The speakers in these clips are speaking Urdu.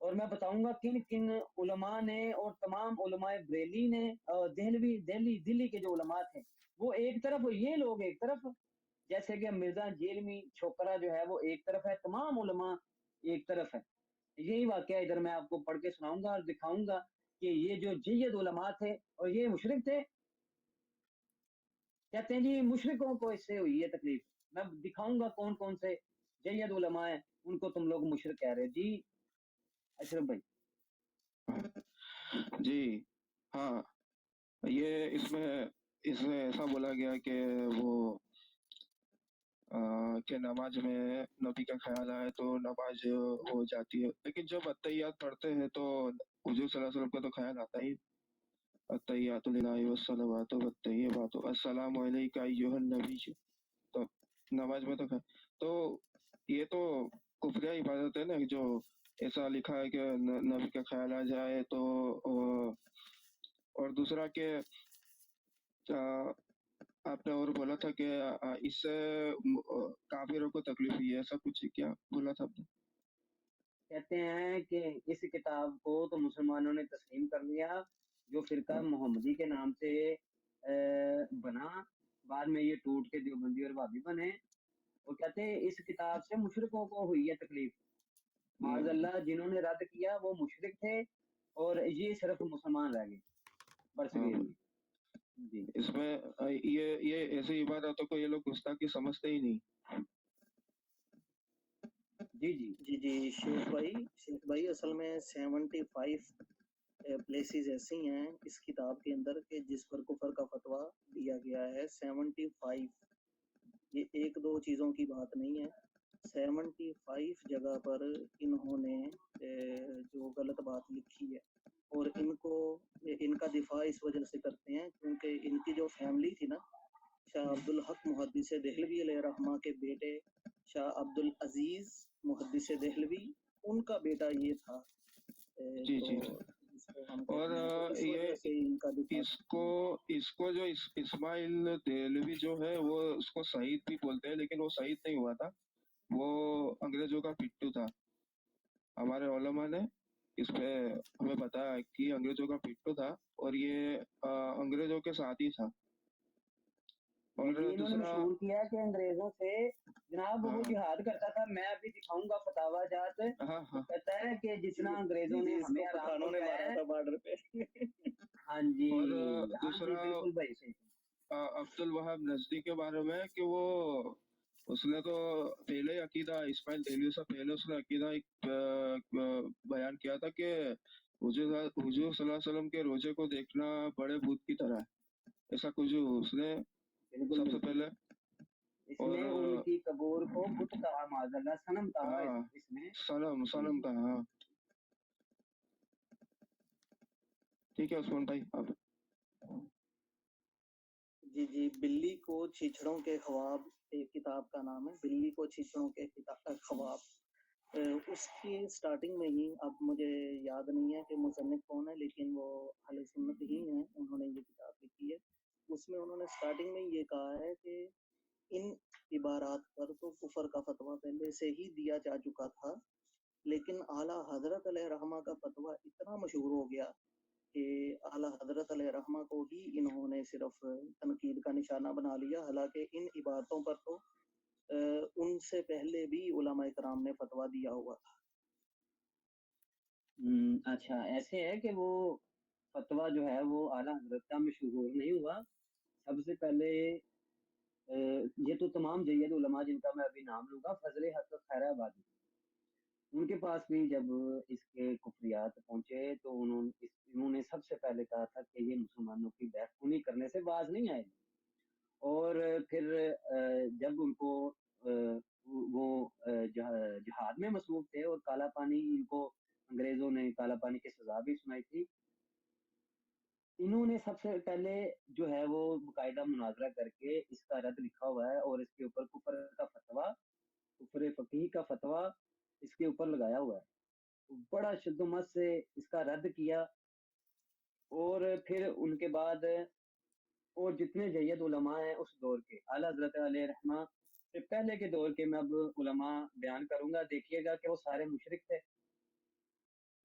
اور میں بتاؤں گا کن کن علماء نے، اور تمام علماء بریلی نے، دلی کے جو علماء تھے وہ ایک طرف، یہ لوگ ایک طرف، جیسے کہ مرزا جیلمی چھوکرا جو ہے وہ ایک طرف ہے، تمام علماء ایک طرف ہے. یہی واقعہ ادھر میں آپ کو پڑھ کے سناؤں گا اور دکھاؤں گا کہ یہ جو جید علماء تھے اور یہ مشرک تھے. کہتے ہیں جی مشرکوں کو اس سے ہوئی ہے تکلیف. میں دکھاؤں گا کون کون سے جید علماء ہیں ان کو تم لوگ مشرک کہہ رہے. جی اشرف بھائی. جی ہاں، یہ اس میں ایسا بولا گیا کہ وہ کہ نماز میں نبی کا خیال آئے تو نماز ہو جاتی ہے، لیکن جب اتحیات پڑھتے ہیں تو حضور صلی اللہ علیہ وسلم کا تو خیال آتا ہی، اتحیات للہ والصلوات والطیبات السلام علیک ایھا النبی. تو نماز میں تو یہ تو کفریہ عبادت ہے نا، جو ایسا لکھا ہے کہ نبی کا خیال آ جائے تو. اور دوسرا کہ آپ نے اور بولا تھا کہ اس سے کافروں کو تکلیف ہوئی ہے، ایسا کچھ کیا بولا تھا آپ نے؟ کہتے ہیں کہ اس کتاب کو تو مسلمانوں نے تسلیم کر لیا جو فرقہ محمدی کے نام سے بنا، بعد میں یہ ٹوٹ کے دیوبندی اور وہابی بنے. وہ کہتے ہیں اس کتاب سے مشرکوں کو ہوئی ہے تکلیف. معاذ اللہ، جنہوں نے رد کیا وہ مشرک تھے اور یہ صرف مسلمان رہ گئے برصغیر میں. جی اس میں یہ ایسی عبادتوں کو یہ لوگ گستاخی سمجھتے ہی نہیں. جی جی جی جی شیخ بھائی اصل میں 75 پلیسز ایسی ہیں اس کتاب کے اندر کہ جس پر کفر کا فتویٰ دیا گیا ہے. 75، یہ ایک دو چیزوں کی بات نہیں ہے. 75 جگہ پر انہوں نے جو غلط بات لکھی ہے، اور ان کا دفاع اس وجہ سے کرتے ہیں کیونکہ ان کی جو فیملی تھی نا، شاہ عبدالحق محدث دہلوی علیہ رحمہ کے بیٹے شاہ عبدالعزیز محدث دہلوی، ان کا بیٹا یہ تھا. جی تو جی. جس کو ہم اور کہتے ہیں تو اس وجہ سے ان کا دفاع کرتے ہیں. اس کو جو اسماعیل دہلوی جو ہے وہ اس کو شہید بھی بولتے ہیں، لیکن وہ شہید نہیں ہوا تھا، وہ انگریزوں کا پٹھو تھا. ہمارے علماء نے اس پہ ہمیں بتایا کہ انگریزوں کا پٹھو تھا اور یہ انگریزوں کے ساتھ ہی تھا. اور جی انہوں نے دوسرا مشہور کیا کہ انگریزوں سے جناب وہ جہاد کرتا تھا. میں ابھی دکھاؤں گا فتاوا جات. وہ کہتا ہے کہ جتنا انگریزوں نے اس ہمیں کو آرام پٹھانوں نے پہنچایا مارا ہے. تھا بارڈر پہ. ہاں جی اور ہاں جی دوسرا بالکل بھائی صحیح. عبد الوہاب نجدی کے بارے میں کہ وہ اس نے تو پہلے ہی عقیدہ اسماعیل دہلوی سے پہلے اس نے عقیدہ ایک بیان کیا تھا کہ حضور صلی اللہ علیہ وسلم کے روزے کو دیکھنا بڑے بھوت کی طرح ہے. ایسا کچھ اس نے بالکل سب سے بالکل. پہلے. اس اور نے ان کی قبور کو بت کہا، معاذ اللہ صنم کہا ہاں، اس نے. جی سنم جی کا. ہاں ٹھیک ہے عثمان بھائی آپ. جی جی. بلی کو چھیچڑوں کے خواب ایک کتاب کا نام ہے، بلی کو چھیچڑوں کے خواب. اس کی سٹارٹنگ میں ہی، اب مجھے یاد نہیں ہے کہ مصنف کون ہے، لیکن وہ اہل سنت ہی ہیں، انہوں نے یہ کتاب لکھی ہے. اس میں انہوں نے سٹارٹنگ میں یہ کہا ہے کہ ان عبارات پر تو کفر کا فتویٰ پہلے سے ہی دیا جا چکا تھا، لیکن اعلیٰ حضرت علیہ رحمہ کا فتویٰ اتنا مشہور ہو گیا کہ اعلیٰ حضرت علیہ رحمہ کو ہی انہوں نے صرف تنقید کا نشانہ بنا لیا، حالانکہ ان عبارتوں پر تو ان سے پہلے بھی علماء کرام نے فتویٰ دیا ہوا تھا. اچھا ایسے ہے کہ وہ فتویٰ جو ہے وہ اعلیٰ حضرت کا مشہور نہیں ہوا. سب سے پہلے یہ تو تمام جید علماء جن کا میں ابھی نام لوں گا، فضل حق خیر آبادی، ان کے پاس بھی جب اس کے کفریات پہنچے تو انہوں نے سب سے پہلے کہا تھا کہ یہ مسلمانوں کی بیخونی کرنے سے باز نہیں آئے. اور پھر جب ان کو وہ جہاد میں مصروف تھے اور کالا پانی، ان کو انگریزوں نے کالا پانی کی سزا بھی سنائی تھی، انہوں نے سب سے پہلے جو ہے وہ باقاعدہ مناظرہ کر کے اس کا رد لکھا ہوا ہے، اور اس کے اوپر کفر کا فتویٰ، کفر فقیہ کا فتویٰ اس کے اوپر لگایا ہوا ہے. بڑا شد و مت سے اس کا رد کیا. اور پھر ان کے بعد اور جتنے جید علماء ہیں اس دور کے، اعلیٰ حضرت علیہ رحمہ سے پہلے کے دور کے میں اب علماء بیان کروں گا، دیکھیے گا کہ وہ سارے مشرک تھے.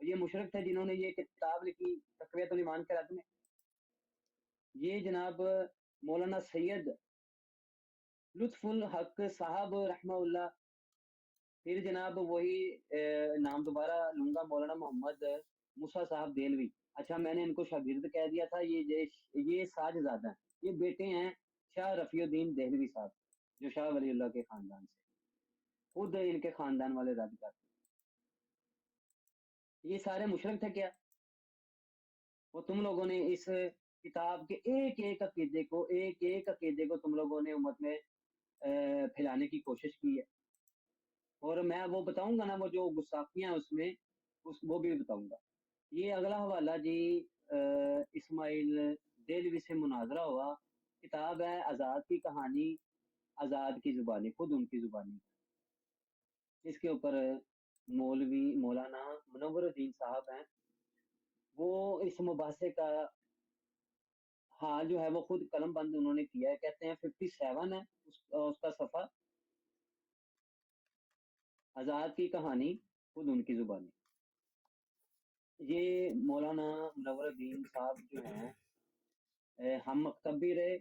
یہ مشرق تھے جنہوں نے یہ کتاب لکھی تقویۃ الایمان کے رد میں. یہ جناب مولانا سید لطف الحق صاحب رحمہ اللہ. پھر جناب وہی نام دوبارہ لوں گا، مولانا محمد موسیٰ صاحب دہلوی. اچھا میں نے ان کو شاگرد کہہ دیا تھا. یہ ساجزادہ ہیں، یہ بیٹے ہیں شاہ رفیع الدین دہلوی صاحب جو شاہ ولی اللہ کے خاندان سے. خود ان کے خاندان والے رد کرتے ہیں. یہ سارے مشرک تھے کیا؟ وہ تم لوگوں نے اس کتاب کے ایک ایک عقیدے کو تم لوگوں نے امت میں پھیلانے کی کوشش کی ہے. اور میں وہ بتاؤں گا نا، وہ جو گستاخیاں اس میں وہ بھی بتاؤں گا. یہ اگلا حوالہ جی اسماعیل دہلوی سے مناظرہ ہوا. کتاب ہے آزاد کی کہانی، آزاد کی زبانی، خود ان کی زبانی. اس کے اوپر مولوی مولانا منور الدین صاحب ہیں، وہ اس مباحثے کا حال جو ہے وہ خود قلم بند انہوں نے کیا ہے. کہتے ہیں 57 ہے اس کا صفحہ، آزاد کی کہانی خود ان کی زبانی. یہ مولانا منور الدین صاحب جو ہیں ہم مکتب بھی رہے.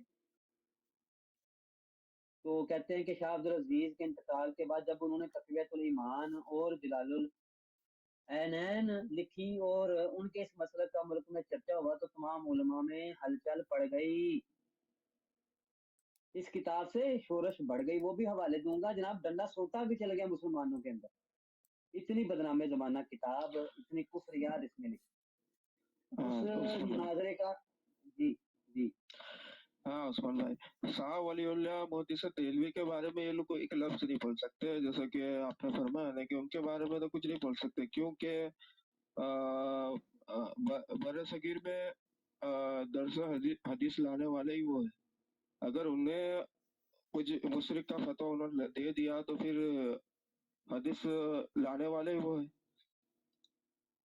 تو کہتے ہیں کہ شاہ عبدالعزیز کے انتقال کے بعد جب انہوں نے تقویۃ الایمان اور جلال العینین لکھی اور ان کے اس مسلک کا ملک میں چرچا ہوا تو تمام علماء میں ہلچل پڑ گئی. اس کتاب سے شورش بڑھ گئی. وہ بھی حوالے دوں گا جناب. ڈنڈا سوٹا بھی چل گیا مسلمانوں کے اندر. اتنی بدنام زمانہ کتاب، اتنی کفریات اس میں لکھی. اس مناظرے کا جی جی ہاں عثمان بھائی، شاہ ولی اللہ محدث دہلوی کے بارے میں یہ لوگ ایک لفظ نہیں بول سکتے. جیسا کہ آپ نے فرمایا نا کہ ان کے بارے میں تو کچھ نہیں بول سکتے، کیونکہ بر صغیر میں درس حدیث لانے والے ہی وہ ہے. اگر انہیں کچھ مشرک کا فتویٰ انہوں نے دے دیا تو پھر حدیث لانے والے ہی وہ ہے.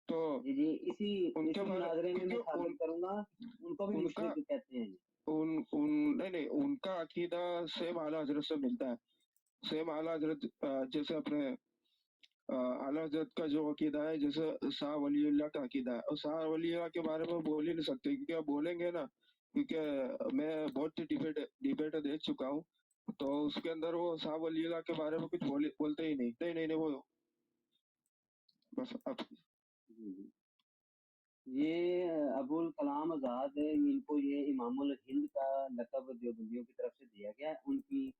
تو جی اسی ان کے بارے مناظرے میں میں کیونکہ ثابت کروں گا ان کو بھی ان کا مشرک کہتے ہیں. نہیں ان کا عقیدہ سیم اعلیٰ حضرت سے ملتا ہے. سیم اعلیٰ حضرت جیسے اپنے اعلیٰ حضرت کا جو عقیدہ ہے، جیسے شاہ ولی اللہ کا عقیدہ ہے. اور شاہ ولی اللہ کے بارے میں بول ہی نہیں سکتے، کیونکہ آپ بولیں گے نا، کیونکہ میں بہت ڈیبیٹ دیکھ چکا ہوں، تو اس کے اندر وہ شاہ ولی اللہ کے بارے میں کچھ بولتے ہی نہیں وہ بس. اب یہ ابو الکلام آزاد ان کو یہ امام الہند کا لقب دیوبندیوں کی طرف سے دیا گیا. ان کی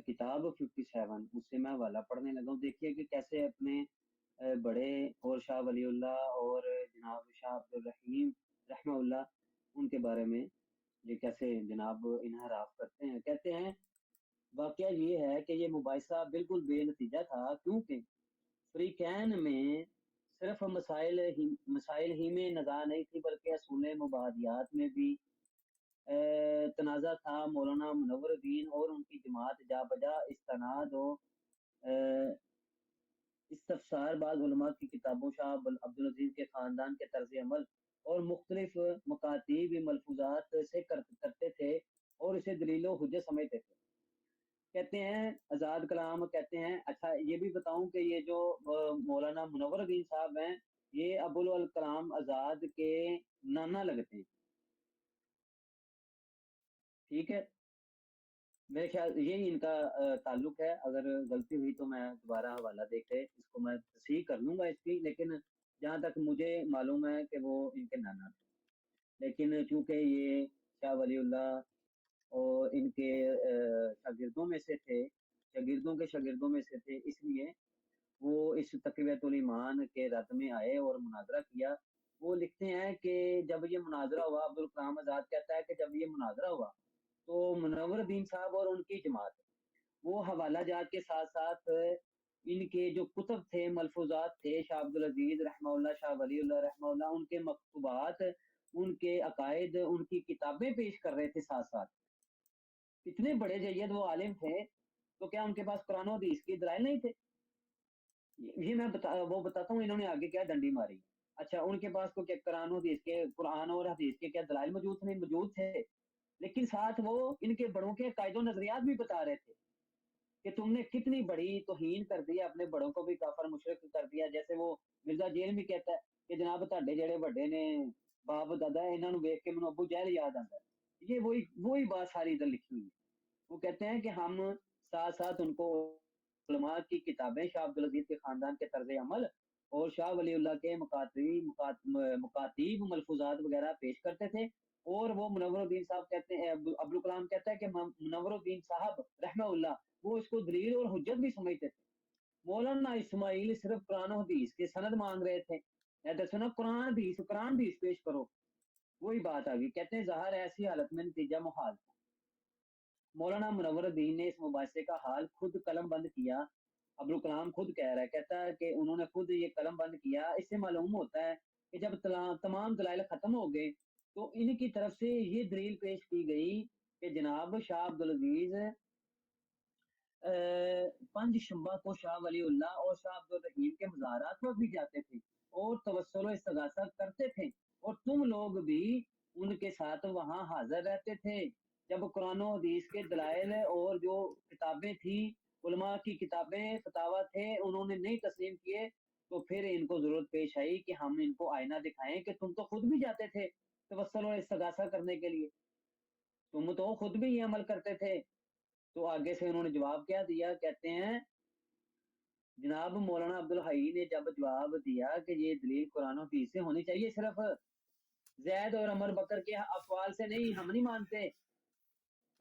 کتاب 57 اس سے میں حوالہ پڑھنے لگا ہوں. دیکھیے کہ کیسے اپنے بڑے اور شاہ ولی اللہ اور جناب شاہ عبدالرحیم رحمہ اللہ ان کے بارے میں یہ کیسے جناب انحراف کرتے ہیں. کہتے ہیں واقعہ یہ ہے کہ یہ مباحثہ بالکل بے نتیجہ تھا، کیونکہ فریقین میں صرف مسائل ہی میں نزاع نہیں تھی، بلکہ اصول مبادیات میں بھی تنازع تھا. مولانا منور الدین اور ان کی جماعت جا بجا استناد و استفسار بعض علماء کی کتابوں، شاہ عبدالعزیز کے خاندان کے طرز عمل اور مختلف مکاتیب ملفوظات سے کرتے تھے اور اسے دلیل و حجت سمجھتے تھے. کہتے ہیں آزاد کلام کہتے ہیں اچھا یہ بھی بتاؤں کہ یہ جو مولانا منور الدین صاحب ہیں یہ ابو الکلام آزاد کے نانا لگتے ہیں. ٹھیک ہے، میرے خیال یہی ان کا تعلق ہے. اگر غلطی ہوئی تو میں دوبارہ حوالہ دیکھ کے اس کو میں تصحیح کر لوں گا اس کی، لیکن جہاں تک مجھے معلوم ہے کہ وہ ان کے نانا تھے. لیکن چونکہ یہ شاہ ولی اللہ اور ان کے شاگردوں میں سے تھے، شاگردوں میں سے تھے، اس لیے وہ اس تقویۃ الایمان کے رد میں آئے اور مناظرہ کیا. وہ لکھتے ہیں کہ جب یہ مناظرہ ہوا، عبدالکلام آزاد کہتا ہے کہ جب یہ مناظرہ ہوا تو منور الدین صاحب اور ان کی جماعت وہ حوالہ جات کے ساتھ ساتھ ان کے جو کتب تھے، ملفوظات تھے، شاہ عبدالعزیز رحمہ اللہ، شاہ ولی اللہ رحمہ اللہ، ان کے مکتوبات، ان کے عقائد، ان کی کتابیں پیش کر رہے تھے ساتھ ساتھ. اتنے بڑے جید وہ عالم تھے تو کیا ان کے پاس قرآن و حدیث کے دلائل نہیں تھے؟ یہ میں وہ بتاتا ہوں انہوں نے آگے کیا ڈنڈی ماری. اچھا ان کے پاس کو کیا قرآن اور حدیث کے کیا دلائل موجود تھے، لیکن ساتھ وہ ان کے بڑوں کے عقائد و نظریات بھی بتا رہے تھے کہ تم نے کتنی بڑی توہین کر دی ہے, اپنے بڑوں کو بھی کافر مشرک کر دیا. جیسے وہ مرزا جیل بھی کہتا ہے کہ جناب تہاڈے جڑے بڑے نے باپ دادا انہاں نوں ویکھ کے مینوں ابو جہل یاد آندا ہے. یہ وہی بات ساری ادھر لکھی ہوئی ہے. وہ کہتے ہیں کہ ہم ساتھ ساتھ ان کو علماء کی کتابیں, شاہ عبد العزیز کے خاندان کے طرز عمل اور شاہ ولی اللہ کے مکاتیب ملفوظات وغیرہ پیش کرتے تھے. اور وہ منور الدین صاحب کہتے ہیں, عبدالکلام کہتا ہے کہ منور الدین صاحب رحمہ اللہ وہ اس کو دلیل اور حجت بھی سمجھتے تھے. مولانا اسماعیل صرف قرآن و حدیث کی سند مانگ رہے تھے. کہتے سنا قرآن حدیث پیش کرو. وہی بات آ گئی. کہتے ہیں ظاہر ایسی حالت میں نتیجہ محال تھا. مولانا منور الدین نے اس مباحثے کا حال خود قلم بند کیا. عبدالکلام خود کہہ رہا ہے, کہتا ہے کہ انہوں نے خود یہ قلم بند کیا. اس سے معلوم ہوتا ہے کہ جب تمام دلائل ختم ہو گئے تو ان کی طرف سے یہ دلیل پیش کی گئی کہ جناب شاہ عبدالعزیز پنج شنبہ کو شاہ ولی اللہ اور شاہ عبدالرحیم کے مزارات پر بھی جاتے تھے اور توسل و استغاثہ کرتے تھے, اور تم لوگ بھی ان کے ساتھ وہاں حاضر رہتے تھے. جب قرآن و حدیث کے دلائل اور جو کتابیں تھیں, علماء کی کتابیں فتاویٰ تھے, انہوں نے نہیں تسلیم کیے تو پھر ان کو ضرورت پیش آئی کہ ہم ان کو آئینہ دکھائیں کہ تم تو خود بھی جاتے تھے توسل و استغاثہ کرنے کے لیے, تم تو خود بھی یہ عمل کرتے تھے. تو آگے سے انہوں نے جواب کیا دیا, کہتے ہیں جناب مولانا عبدالحی نے جب جواب دیا کہ یہ دلیل قرآن و حدیث سے ہونی چاہیے, صرف زید اور عمر بکر کے افعال سے نہیں, ہم نہیں مانتے,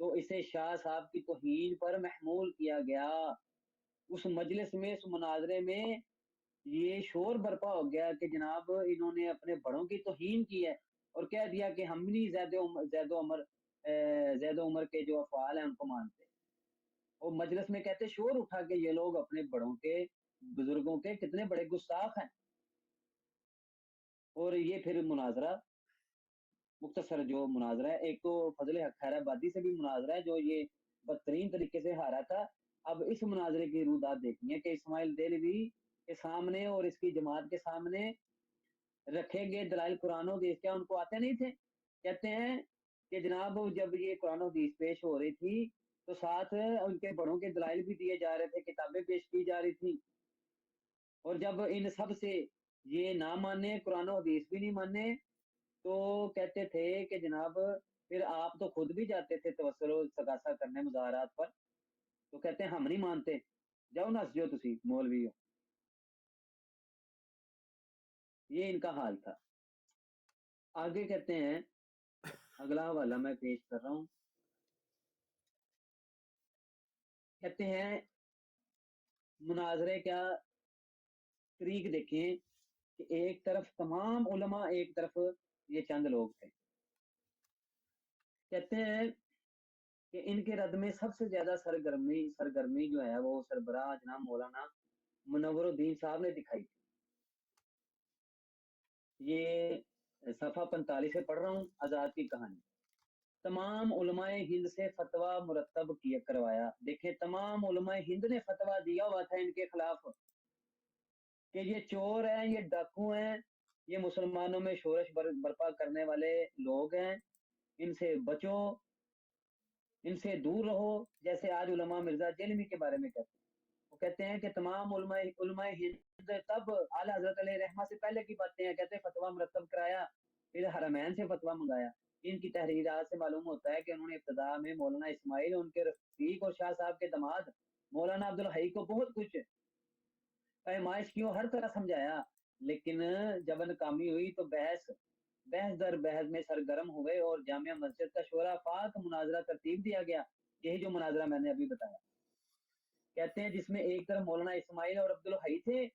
تو اسے شاہ صاحب کی توہین پر محمول کیا گیا. اس مجلس میں, اس مناظرے میں یہ شور برپا ہو گیا کہ جناب انہوں نے اپنے بڑوں کی توہین کی ہے اور کہہ دیا کہ ہم نہیں زید و عمر کے جو افعال ہیں ان کو مانتے. اور مجلس میں کہتے شور اٹھا کہ یہ لوگ اپنے بڑوں کے, بزرگوں کے کتنے بڑے گستاخ ہیں. اور یہ پھر مناظرہ, مختصر جو مناظرہ ہے, ایک تو فضل حق خیر آبادی سے بھی مناظرہ ہے جو یہ بدترین طریقے سے ہارا تھا. اب اس مناظرے کی رودات دیکھنی ہے کہ اسماعیل دہلوی کے سامنے اور اس کی جماعت کے سامنے رکھے گئے دلائل قرآن و حدیث کیا ان کو آتے نہیں تھے؟ کہتے ہیں کہ جناب جب یہ قرآن و حدیث پیش ہو رہی تھی تو ساتھ ان کے بڑوں کے دلائل بھی دیے جا رہے تھے, کتابیں پیش کی جا رہی تھی. اور جب ان سب سے یہ نہ مانے, قرآن و حدیث بھی نہیں مانے, تو کہتے تھے کہ جناب پھر آپ تو خود بھی جاتے تھے توسل و استغاثہ کرنے مظاہرات پر, تو کہتے ہیں ہم نہیں مانتے, جاؤ نس جو تسی مولوی ہو. یہ ان کا حال تھا. آگے کہتے ہیں, اگلا حوالہ میں پیش کر رہا ہوں. کہتے ہیں مناظرے کا طریق دیکھیں کہ ایک طرف تمام علماء, ایک طرف یہ چند لوگ تھے. کہتے ہیں کہ ان کے رد میں سب سے زیادہ سرگرمی جو ہے وہ سربراہ جناب مولانا منور الدین صاحب نے دکھائی تھی. یہ صفحہ 45 سے پڑھ رہا ہوں, آزاد کی کہانی. تمام علماء ہند سے فتویٰ مرتب کیا کروایا. دیکھیں تمام علماء ہند نے فتویٰ دیا ہوا تھا ان کے خلاف کہ یہ چور ہیں, یہ ڈاکو ہیں, یہ مسلمانوں میں شورش برپا کرنے والے لوگ ہیں, ان سے بچو, ان سے دور رہو. جیسے آج علماء مرزا جیلمی کے بارے میں کہتے ہیں, وہ کہتے ہیں کہ تمام علماء ہند تب اعلیٰ حضرت علیہ رحمہ سے پہلے کی باتیں ہیں, کہتے ہیں فتویٰ مرتب کرایا, پھر حرمین سے فتویٰ منگایا. ان کی تحریرات سے معلوم ہوتا ہے کہ انہوں نے ابتدا میں مولانا اسماعیل, ان کے رفیق اور شاہ صاحب کے داماد مولانا عبدالحی کو بہت کچھ پیمائش کی اور ہر طرح سمجھایا, لیکن جب ناکامی ہوئی تو بحث در بحث میں سرگرم ہوئے اور جامعہ مسجد کا شورا پاک مناظرہ ترتیب دیا گیا. یہی جو مناظرہ میں نے ابھی بتایا, کہتے ہیں جس میں ایک طرف مولانا اسماعیل اور عبدالحی تھے,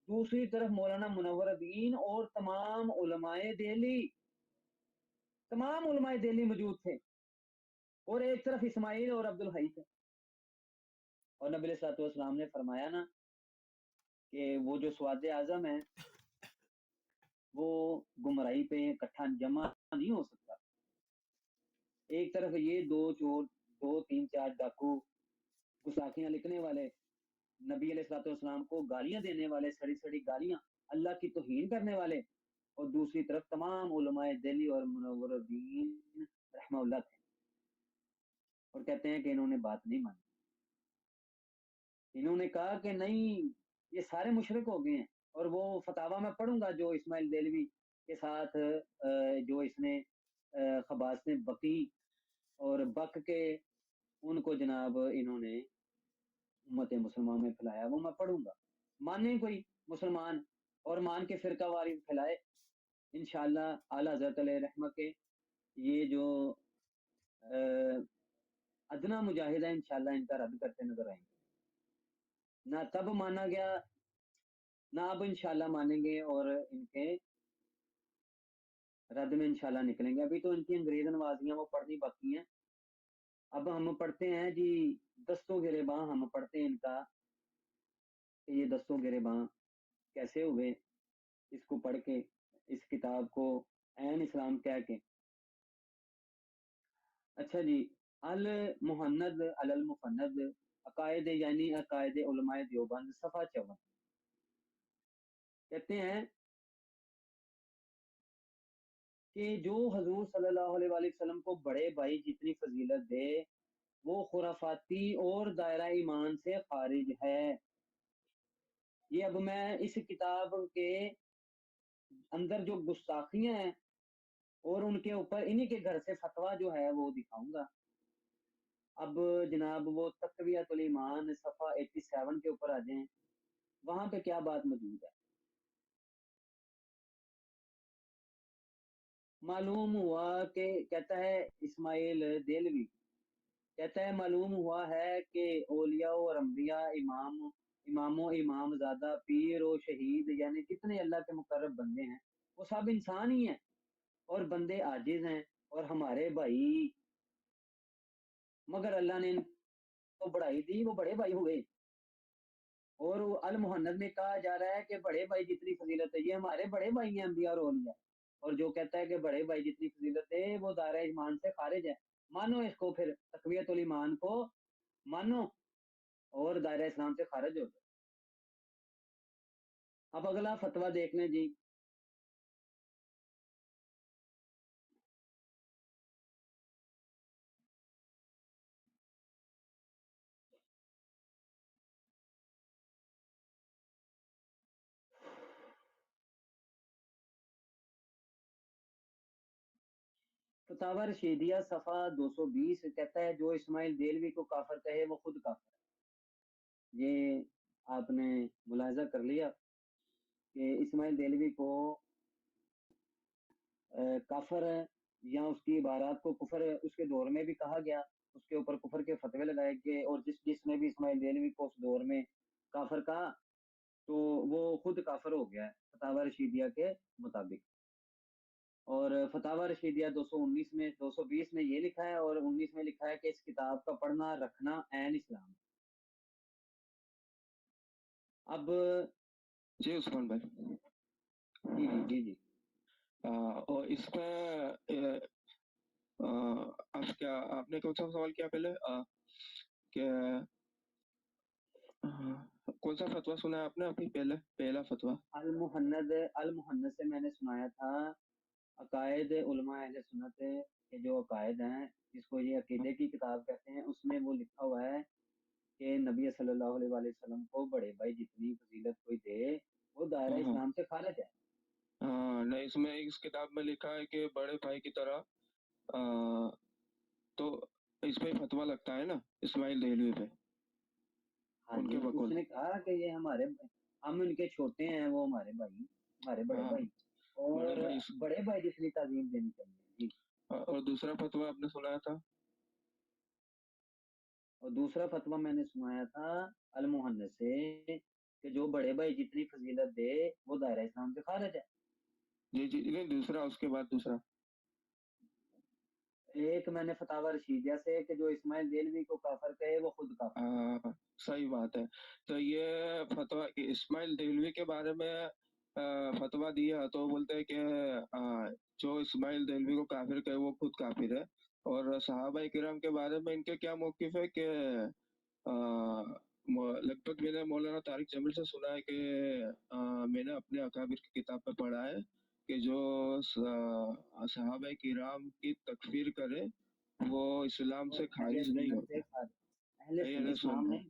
دوسری طرف مولانا منور الدین اور تمام علماء دہلی موجود تھے, اور ایک طرف اسماعیل اور عبدالحی تھے. اور نبی علیہ الصلوۃ والسلام نے فرمایا نا کہ وہ جو سواد اعظم ہے وہ گمراہی پہ اکٹھا جمع نہیں ہو سکتا. ایک طرف یہ دو چور, 2-3-4 ڈاکو, گستاخیاں لکھنے والے, نبی علیہ الصلوۃ والسلام کو گالیاں دینے والے, سڑی گالیاں, اللہ کی توہین کرنے والے, اور دوسری طرف تمام علماء دہلی اور منور الدین رحمہ اللہ تھے. اور کہتے ہیں کہ انہوں نے بات نہیں مانی. انہوں نے کہا کہ نہیں یہ سارے مشرک ہو گئے ہیں، اور وہ فتاوا میں پڑھوں گا جو اسماعیل دہلوی کے ساتھ جو اس نے خباث نے بکی اور بک کے ان کو جناب انہوں نے امت مسلمان میں پھیلایا، وہ میں پڑھوں گا، مانے کوئی مسلمان اور مان کے فرقہ واری پھیلائے، انشاءاللہ اعلیٰ حضرت علیہ رحمہ کے یہ جو ادنا مجاہد ہے انشاءاللہ ان کا رد کرتے نظر آئیں گے، نہ تب مانا گیا نہ اب انشاءاللہ مانیں گے، اور ان کے رد میں انشاءاللہ نکلیں گے۔ ابھی تو ان کی انگریز نوازیاں وہ پڑھنی باقی ہیں۔ اب ہم پڑھتے ہیں جی دستوں گریباں، ہم پڑھتے ہیں ان کا کہ یہ دستوں گریباں کیسے ہوئے، اس کو پڑھ کے اس کتاب کو عین اسلام کہہ کے۔ اچھا جی، المحند علی المفند، عقائد یعنی عقائد علماء دیوبند، صفحہ 54، کہتے ہیں کہ جو حضور صلی اللہ علیہ وآلہ وسلم کو بڑے بھائی جتنی فضیلت دے وہ خرافاتی اور دائرہ ایمان سے خارج ہے۔ یہ اب میں اس کتاب کے اندر جو گستاخیاں ہیں اور ان کے اوپر انہی کے گھر سے فتویٰ جو ہے وہ دکھاؤں گا۔ اب جناب وہ تقویۃ الایمان صفحہ 87 کے اوپر آ جائیں، وہاں پہ کیا بات موجود ہے۔ معلوم ہوا کہ کہتا ہے اسماعیل دہلوی، کہتا ہے معلوم ہوا ہے کہ اولیاء اور انبیاء، امام و امام زادہ، پیر و شہید، یعنی جتنے اللہ کے مقرب بندے ہیں وہ سب انسان ہی ہیں اور بندے عاجز ہیں اور ہمارے بھائی، مگر اللہ نے ان کو بڑھائی دی، وہ بڑے بھائی ہوئے۔ اور المحنت میں کہا جا رہا ہے کہ بڑے بھائی جتنی فضیلت ہے یہ ہمارے بڑے بھائی ہیں انبیاء اور اولیاء، اور جو کہتا ہے کہ بڑے بھائی جتنی فضیلت ہے وہ دائرہ ایمان سے خارج ہے، مانو اس کو، پھر تقویت الایمان کو مانو اور دائرہ اسلام سے خارج ہو جائے۔ اب اگلا فتویٰ دیکھ لیں جی، فتاوی رشیدیہ صفحہ 220 کہتا ہے جو اسماعیل دہلوی کو کافر کہے وہ خود کافر ہے۔ یہ آپ نے ملاحظہ کر لیا کہ اسماعیل دہلوی کو کافر یا اس کی عبارات کو کفر اس کے دور میں بھی کہا گیا، اس کے اوپر کفر کے فتوے لگائے گئے، اور جس نے بھی اسماعیل دہلوی کو اس دور میں کافر کہا تو وہ خود کافر ہو گیا ہے فتاوی رشیدیہ کے مطابق۔ اور فتاوی رشیدیہ 220 میں یہ لکھا ہے، اور 19 میں لکھا ہے کہ اس کتاب کا پڑھنا رکھنا عین اسلام ہے۔ اب جی عثمان بھائی، جی جی جی جی اور اس میں آپ نے کون سا سوال کیا پہلے کہ کون سا فتویٰ سنا ہے آپ نے ابھی پہلا فتویٰ؟ المحند سے میں نے سنایا تھا عقائد علماء اہل سنت کے جو عقائد ہیں، جس کو یہ عقیدے کی کتاب کہتے ہیں، اس میں وہ لکھا ہوا ہے کہ نبی صلی اللہ علیہ وآلہ وسلم کو بڑے بھائی جتنی فضیلت کوئی دے وہ دائرہ اسلام سے خارج ہے۔ نہیں، اس میں اس کتاب میں لکھا ہے کہ بڑے بھائی کی طرح، تو اس پہ فتویٰ لگتا ہے نا اسماعیل دہلوی پہ، ہاں ان جی، کے اس بقول۔ نے کہا کہ یہ ہم ان کے چھوٹے ہیں، وہ ہمارے بھائی، ہمارے بڑے ہاں، بھائی، بڑے اور بھائی۔ بڑے بھائی جتنی تعظیم دینی چاہیے جی۔ اور دوسرا فتویٰ آپ نے سنایا تھا؟ اور دوسرا فتویٰ میں نے سنایا تھا المحنت سے کہ جو بڑے بھائی جتنی فضیلت دے وہ دائرہ اسلام سے خارج ہے۔ جی جی، نہیں دوسرا، اس کے بعد دوسرا۔ ایک میں نے فتاوی رشیدیہ سے کہ جو اسماعیل دہلوی کو کافر کہے وہ خود کافر ہے۔ صحیح بات ہے۔ تو یہ فتویٰ اسماعیل دہلوی کے بارے میں فتویٰ دیا تو بولتے ہیں کہ جو اسماعیل دہلوی کو کافر کہے وہ خود کافر ہے، اور صحابہ کرام کے بارے میں ان کے کیا موقف ہے کہ لگ بھگ میں نے مولانا طارق جمیل سے سنا ہے کہ میں نے اپنے اکابر کی کتاب پہ پڑھا ہے کہ جو صحابہ کرام کی تکفیر کرے وہ اسلام سے خارج نہیں ہوتا۔ اہل اسلام نہیں،